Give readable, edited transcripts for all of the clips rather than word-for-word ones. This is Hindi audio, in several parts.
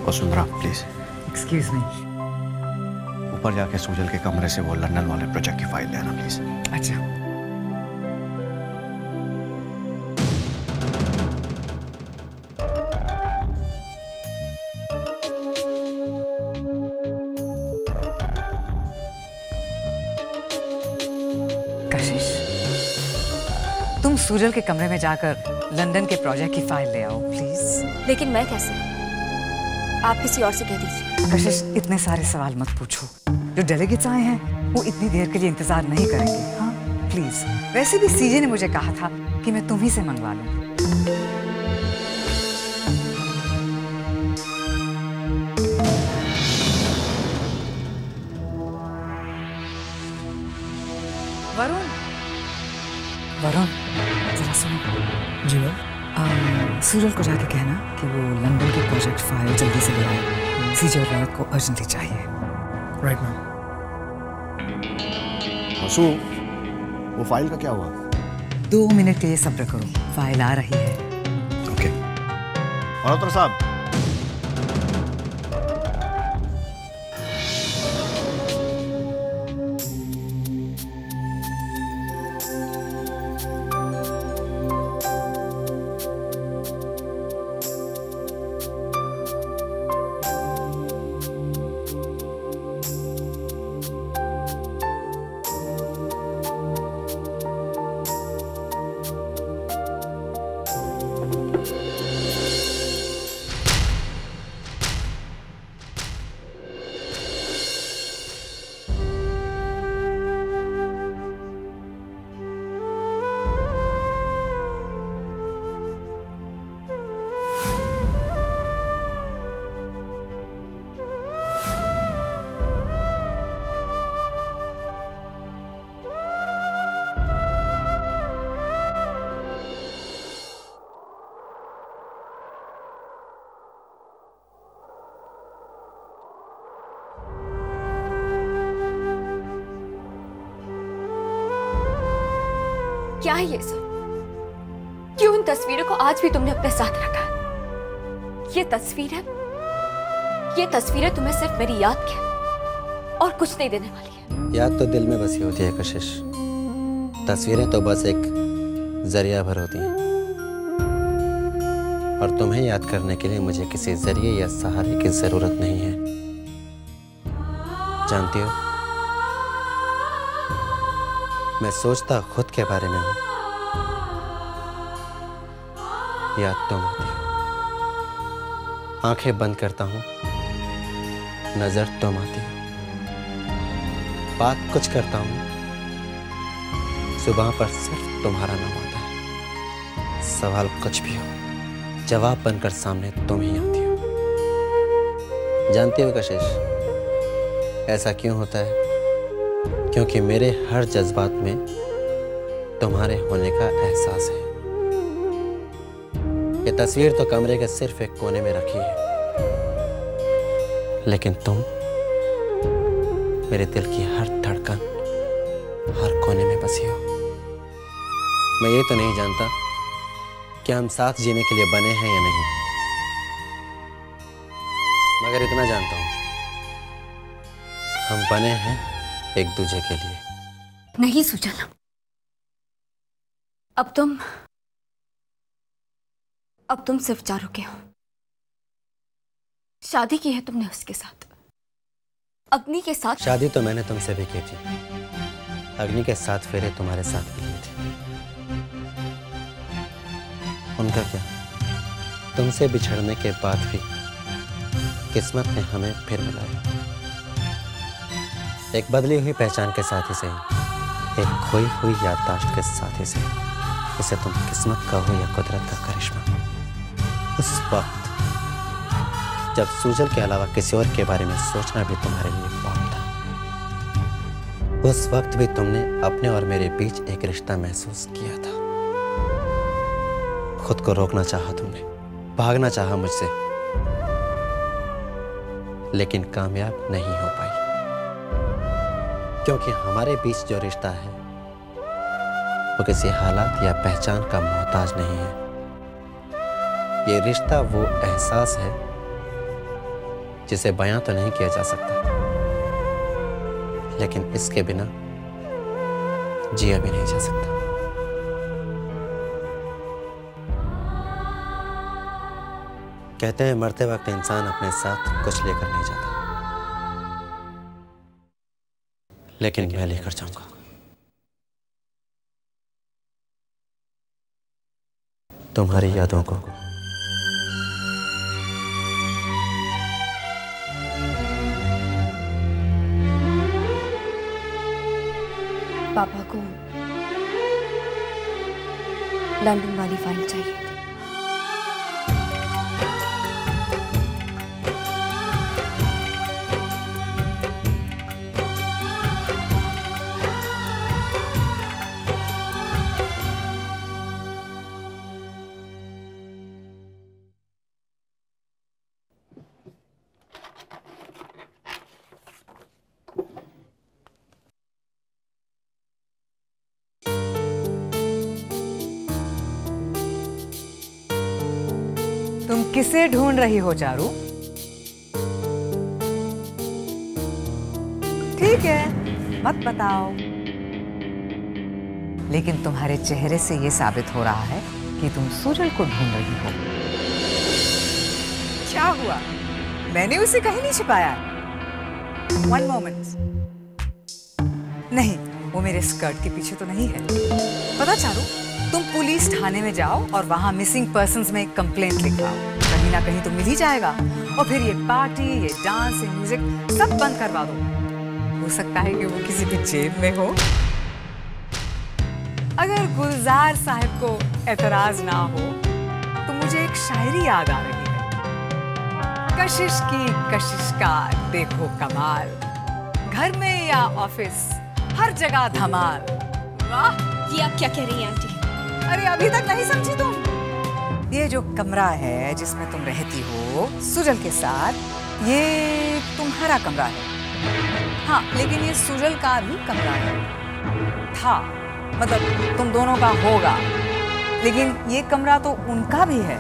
वसुंधरा प्लीज। Excuse me. ऊपर जाके सुजल के कमरे से वो लंदन वाले प्रोजेक्ट की फाइल लेना प्लीज। अच्छा। कशिश, तुम सुजल के कमरे में जाकर लंदन के प्रोजेक्ट की फाइल ले आओ प्लीज। लेकिन मैं कैसे? आप किसी और से कह दीजिए। कशिश, इतने सारे सवाल मत पूछो। जो डेलीगेट्स आए हैं वो इतनी देर के लिए इंतजार नहीं करेंगे। हाँ प्लीज। वैसे भी सीजे ने मुझे कहा था कि मैं तुम्ही से मंगवा लूं। वरुण, वरुण जरा सुनो। जी मैम। सूरज को जाके कहना कि वो लंदन की प्रोजेक्ट फाइल जल्दी से ले आए। सीजे और रोहित को अर्जेंटली चाहिए। Right ma'am. वसु, वो फाइल का क्या हुआ? 2 मिनट के लिए सब्र करो, फाइल आ रही है। ओके। मल्होत्रा साहब, क्या है ये सब? क्यों इन तस्वीरों को आज भी तुमने अपने साथ रखा है? ये तस्वीरें तुम्हें सिर्फ मेरी याद की और कुछ नहीं देने वाली है। याद तो दिल में बसी होती है कशिश, तस्वीरें तो बस एक जरिया भर होती हैं। और तुम्हें याद करने के लिए मुझे किसी जरिए या सहारे की जरूरत नहीं है। जानती हो, मैं सोचता खुद के बारे में हूं, याद तुम आती हो। आंखें बंद करता हूं, नजर तुम आती हो। बात कुछ करता हूं, सुबह पर सिर्फ तुम्हारा नाम आता है। सवाल कुछ भी हो, जवाब बनकर सामने तुम ही आती हो। जानती हो कशिश, ऐसा क्यों होता है? क्योंकि मेरे हर जज्बात में तुम्हारे होने का एहसास है। ये तस्वीर तो कमरे के सिर्फ एक कोने में रखी है, लेकिन तुम मेरे दिल की हर धड़कन, हर कोने में बसी हो। मैं ये तो नहीं जानता कि हम साथ जीने के लिए बने हैं या नहीं, मगर इतना जानता हूं, हम बने हैं एक दूसरे के लिए। नहीं सुजल, अब तुम सिर्फ चारों के हो। शादी की है तुमने उसके साथ, अग्नि के साथ। शादी तो मैंने तुमसे भी की थी, अग्नि के साथ फेरे तुम्हारे साथ भी लिए थे। उनका क्या? तुमसे बिछड़ने के बाद भी किस्मत ने हमें फिर मिलाया। एक बदली हुई पहचान के साथ ही सही, एक खोई हुई याददाश्त के साथ ही सही, इसे तुम किस्मत का हो या कुदरत का करिश्मा। उस वक्त जब सूजल के अलावा किसी और के बारे में सोचना भी तुम्हारे लिए पाप था, उस वक्त भी तुमने अपने और मेरे बीच एक रिश्ता महसूस किया था। खुद को रोकना चाहा तुमने, भागना चाहा मुझसे, लेकिन कामयाब नहीं हो पाई। क्योंकि हमारे बीच जो रिश्ता है वो किसी हालात या पहचान का मोहताज नहीं है। ये रिश्ता वो एहसास है जिसे बयां तो नहीं किया जा सकता, लेकिन इसके बिना जिया भी नहीं जा सकता। कहते हैं मरते वक्त इंसान अपने साथ कुछ लेकर नहीं जाता, लेकिन मैं लेकर जाऊंगा। तुम्हारी यादों को। पापा को लंदन वाली फाइल चाहिए थी। तुम किसे ढूंढ रही हो चारू? ठीक है, मत बताओ, लेकिन तुम्हारे चेहरे से यह साबित हो रहा है कि तुम सुजल को ढूंढ रही हो। क्या हुआ? मैंने उसे कहीं नहीं छिपाया। One moment. नहीं, वो मेरे स्कर्ट के पीछे तो नहीं है। पता चारू, तुम पुलिस थाने में जाओ और वहां मिसिंग पर्संस में एक कंप्लेंट लिखवाओ। कहीं ना कहीं तो मिल ही जाएगा। और फिर ये पार्टी, ये डांस, ये म्यूजिक सब बंद करवा दो। हो सकता है कि वो किसी की जेब में हो। अगर गुलजार साहब को एतराज ना हो तो मुझे एक शायरी याद आ रही है। कशिश की कशिश का देखो कमाल, घर में या ऑफिस हर जगह धमाल। वाह! ये आप क्या कह रही हैं आंटी? अरे अभी तक नहीं समझी तुम? ये जो कमरा है जिसमें तुम रहती हो सुजल के साथ, ये तुम्हारा कमरा है। हाँ, लेकिन ये सुजल का भी कमरा है। था, मतलब तुम दोनों का होगा, लेकिन ये कमरा तो उनका भी है।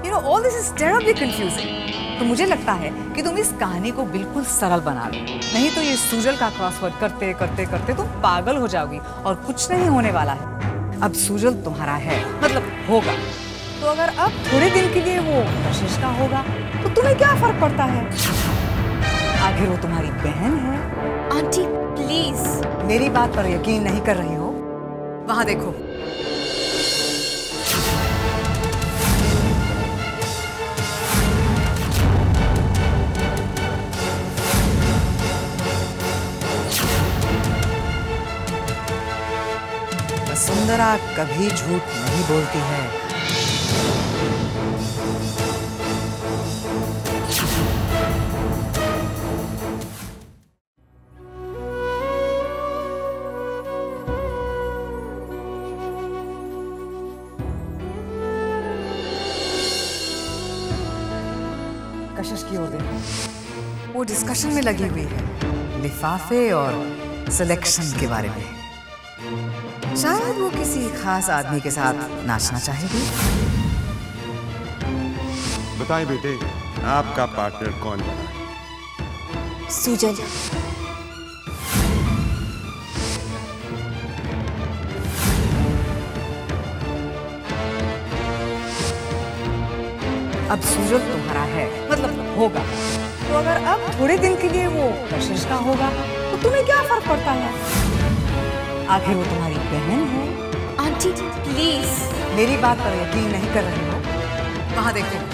You know, all this is terribly confusing. तो मुझे लगता है कि तुम इस कहानी को बिल्कुल सरल बना लो, नहीं तो ये सुजल का क्रॉसवर्ड करते करते करते तुम पागल हो जाओगी और कुछ नहीं होने वाला है। अब सुजल तुम्हारा है, मतलब होगा, तो अगर अब थोड़े दिन के लिए वो कशिश का होगा तो तुम्हें क्या फर्क पड़ता है? आखिर वो तुम्हारी बहन है। Aunty please. मेरी बात पर यकीन नहीं कर रही हो? वहां देखो। वसुंधरा कभी झूठ नहीं बोलती है। कशिश की ओर देखो, वो डिस्कशन में लगी हुई है लिफाफे और सिलेक्शन के बारे में। शायद वो किसी खास आदमी के साथ नाचना चाहेगी। बताएं बेटे, आपका पार्टनर कौन बना? सुजल। अब सुजल तुम्हारा है, मतलब होगा, तो अगर अब थोड़े दिन के लिए वो कशिश का होगा तो तुम्हें क्या फर्क पड़ता है? आखिर वो तुम्हारी बहन है। Aunty please. मेरी बात पर यकीन नहीं कर रही हो? वहां देखो।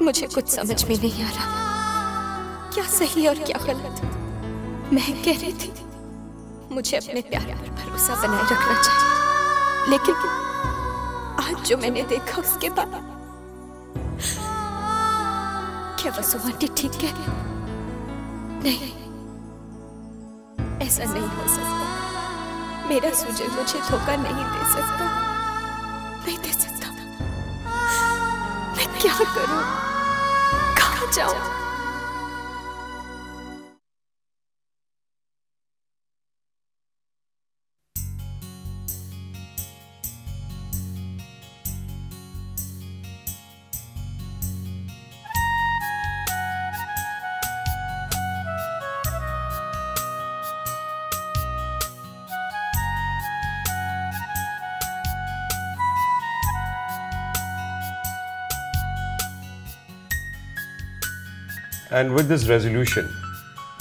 मुझे कुछ समझ में नहीं आ रहा, क्या सही और क्या गलत। मैं कह रही थी मुझे अपने प्यार पर भरोसा बनाए रखना चाहिए, लेकिन आज जो मैंने देखा उसके बाद क्या वसु आंटी ठीक कह रही? नहीं, ऐसा नहीं हो सकता। मेरा सुजल मुझे धोखा नहीं दे सकता, नहीं दे सकता। मैं क्या करूं? कहां जाऊं? And with this resolution,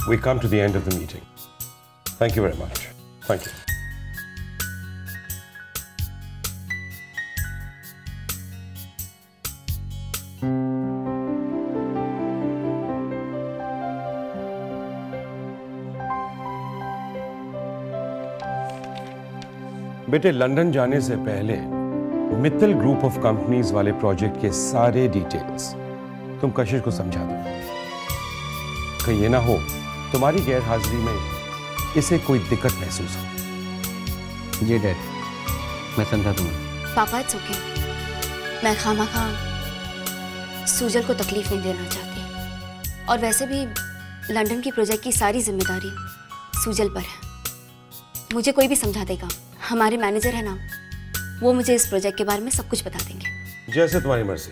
we come to the end of the meeting. Thank you very much. Thank you. बेटे, लंदन जाने से पहले मित्तल ग्रुप ऑफ कंपनीज वाले प्रोजेक्ट के सारे डिटेल्स तुम कशिश को समझा दो। कहीं ये ना हो तुम्हारी गैर हाजिरी में इसे कोई दिक्कत महसूस हो। जी डैड, मैं समझा दूंगा। पापा इट्स ओके, मैं खामखा सुजल को तकलीफ नहीं देना चाहती, और वैसे भी लंदन की प्रोजेक्ट की सारी जिम्मेदारी सुजल पर है। मुझे कोई भी समझा देगा, हमारे मैनेजर है ना, वो मुझे इस प्रोजेक्ट के बारे में सब कुछ बता देंगे। जैसे तुम्हारी मर्जी।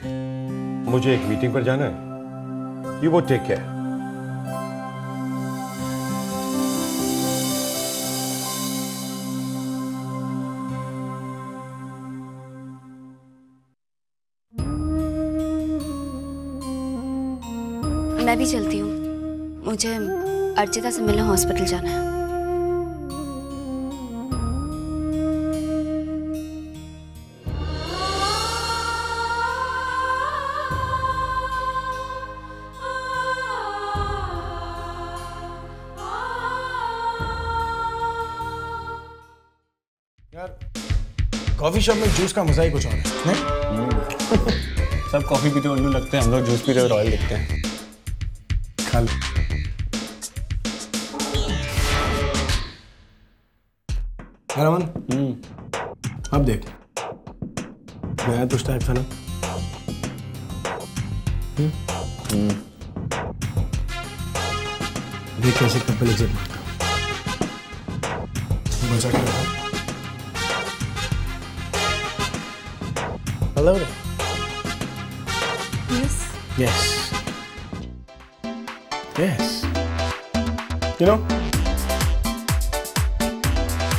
मुझे एक मीटिंग पर जाना है। यू वो टेक केयर। मैं भी चलती हूँ, मुझे अर्चिता से मिलने हॉस्पिटल जाना है। यार, कॉफी शॉप में जूस का मजा ही कुछ और है, नहीं? सब कॉफी पीते उल्लू लगते हैं, हम लोग जूस पीते रॉयल दिखते हैं। खा लो। रमन, अब देख, नया तुझ टाइप था ना? देख कैसे कपल एग्जिट मारता मजा कर रहा। Hello. Yes. Yes. You know,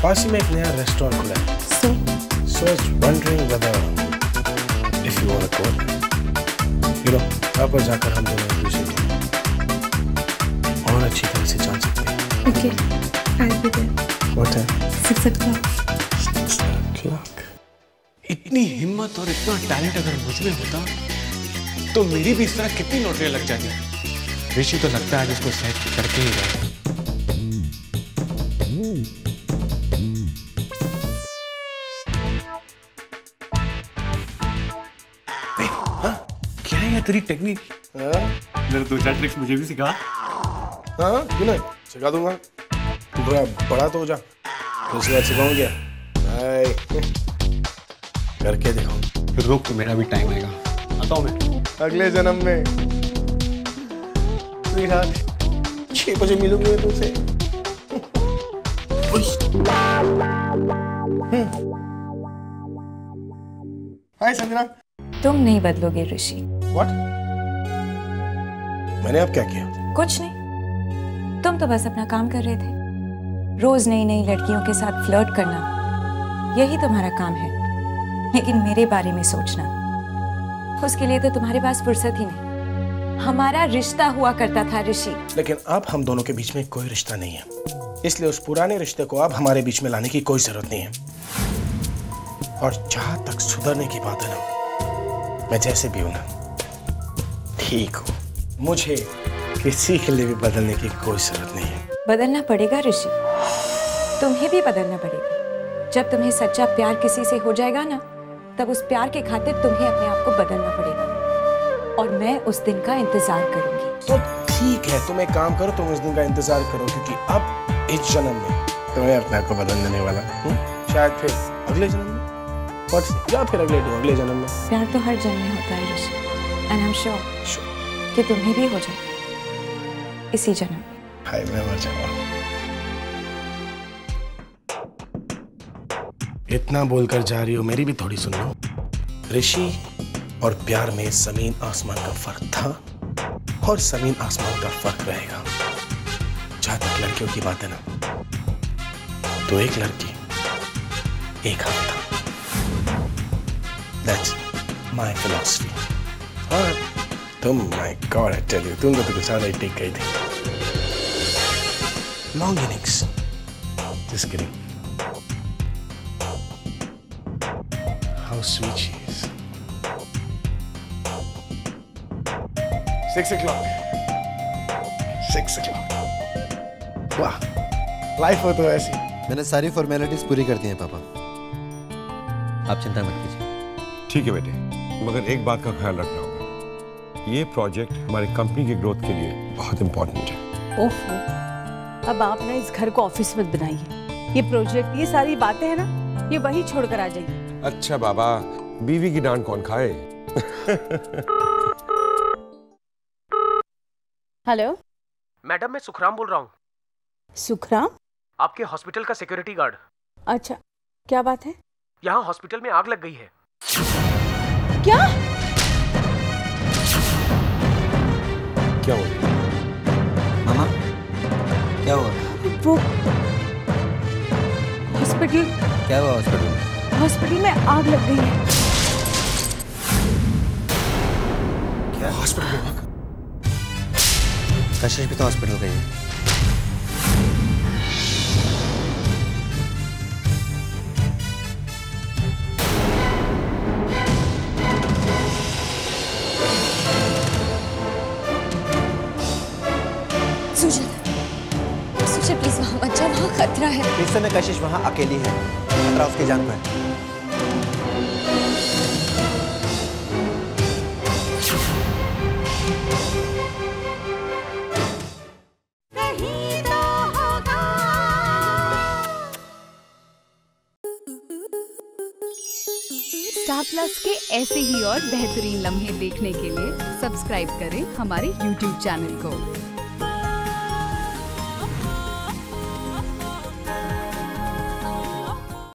पास ही में एक नया रेस्टोरेंट खुला है। So I was wondering whether if you want to go, you know, वहाँ पर जाकर हम दोनों एक दूसरे को और अच्छी तरह से जान सकते हैं। Okay, I'll be there. What time? 6 o'clock. 6 o'clock. इतनी हिम्मत और इतना टैलेंट अगर मुझ में होता तो मेरी भी इस तरह कितनी नौकरियां लग जाती। ऋषि तो लगता है आज इसको सेट करके ही जाए। क्या है तेरी टेक्निक? मेरे 2-4 ट्रिक्स मुझे भी सिखा। हाँ, क्यों नहीं? सिखा दूंगा। तू थोड़ा बड़ा तो हो जा, दूसरी बात सिखाऊं क्या? करके दिखाऊं। रुक, मेरा भी टाइम आएगा, आता हूँ मैं। अगले जन्म में 6 बजे मिलूंगे तुमसे। हाय संजना। तुम नहीं बदलोगे ऋषि। What? मैंने अब क्या किया? कुछ नहीं, तुम तो बस अपना काम कर रहे थे। रोज नई नई लड़कियों के साथ फ्लर्ट करना, यही तुम्हारा काम है। लेकिन मेरे बारे में सोचना, उसके लिए तो तुम्हारे पास फुर्सत ही नहीं। हमारा रिश्ता हुआ करता था ऋषि। लेकिन अब हम दोनों के बीच में कोई रिश्ता नहीं है, इसलिए उस पुराने रिश्ते को अब हमारे बीच में लाने की कोई जरूरत नहीं है। और जहां तक सुधरने की बात है ना, मैं जैसे भी हूं ना, ठीक हूं। मुझे किसी के लिए भी बदलने की कोई जरूरत नहीं है। बदलना पड़ेगा ऋषि, तुम्हें भी बदलना पड़ेगा। जब तुम्हें सच्चा प्यार किसी से हो जाएगा ना, तब उस प्यार के खातिर तुम्हें अपने आप को बदलना पड़ेगा। और मैं उस दिन का इंतजार करूंगी। तो ठीक है, तुम एक काम करो, तुम उस दिन का इंतजार करो, क्योंकि अब इस जन्म में तुम्हें अपने आप को बदल देने वाला, शायद फिर अगले जन्म में, या फिर अगले जन्म में। प्यार तो हर जन्म में होता है ऋषि, एंड आई एम श्योर कि तुम्हें भी हो जाए इसी जन्म में। हाय, मैं मर जाऊंगा। इतना बोलकर जा रही हो, मेरी भी थोड़ी सुन लो। ऋषि और प्यार में जमीन आसमान का फर्क था और जमीन आसमान का फर्क रहेगा। जहां तक लड़कियों की बात है ना, तो एक लड़की एक हफ्ता, दैट्स माय फिलॉसफी। और तुम, my God I tell you, तुम तो कुछ ज्यादा ही टिक गई थी। Long innings, just kidding. How sweet she is. 6 o'clock. 6 o'clock. वाह, लाइफ हो तो ऐसी। मैंने सारी फॉर्मेलिटीज पूरी कर दी हैं पापा, आप चिंता मत कीजिए। ठीक है बेटे, मगर एक बात का ख्याल रखना होगा, ये प्रोजेक्ट हमारी कंपनी की ग्रोथ के लिए बहुत इंपॉर्टेंट है। ओफो, अब आप ना इस घर को ऑफिस मत बनाइए। ये प्रोजेक्ट, ये सारी बातें हैं ना, ये वही छोड़कर आ जाइए। अच्छा बाबा, बीवी की डांट कौन खाए। हेलो मैडम, मैं सुखराम बोल रहा हूँ। सुखराम? आपके हॉस्पिटल का सिक्योरिटी गार्ड। अच्छा, क्या बात है? यहाँ हॉस्पिटल में आग लग गई है। क्या? क्या हुआ मामा, क्या हुआ? वो हॉस्पिटल, क्या हुआ हॉस्पिटल में? हॉस्पिटल में आग लग गई है। क्या हॉस्पिटल में आग? कशिश भी तो हॉस्पिटल गई है। सुजल, सुजल प्लीज वहां मत जा, वहां खतरा है। इस समय कशिश वहां अकेली है, खतरा उसकी जान को है। स्टार प्लस के ऐसे ही और बेहतरीन लम्हे देखने के लिए सब्सक्राइब करें हमारे YouTube चैनल को।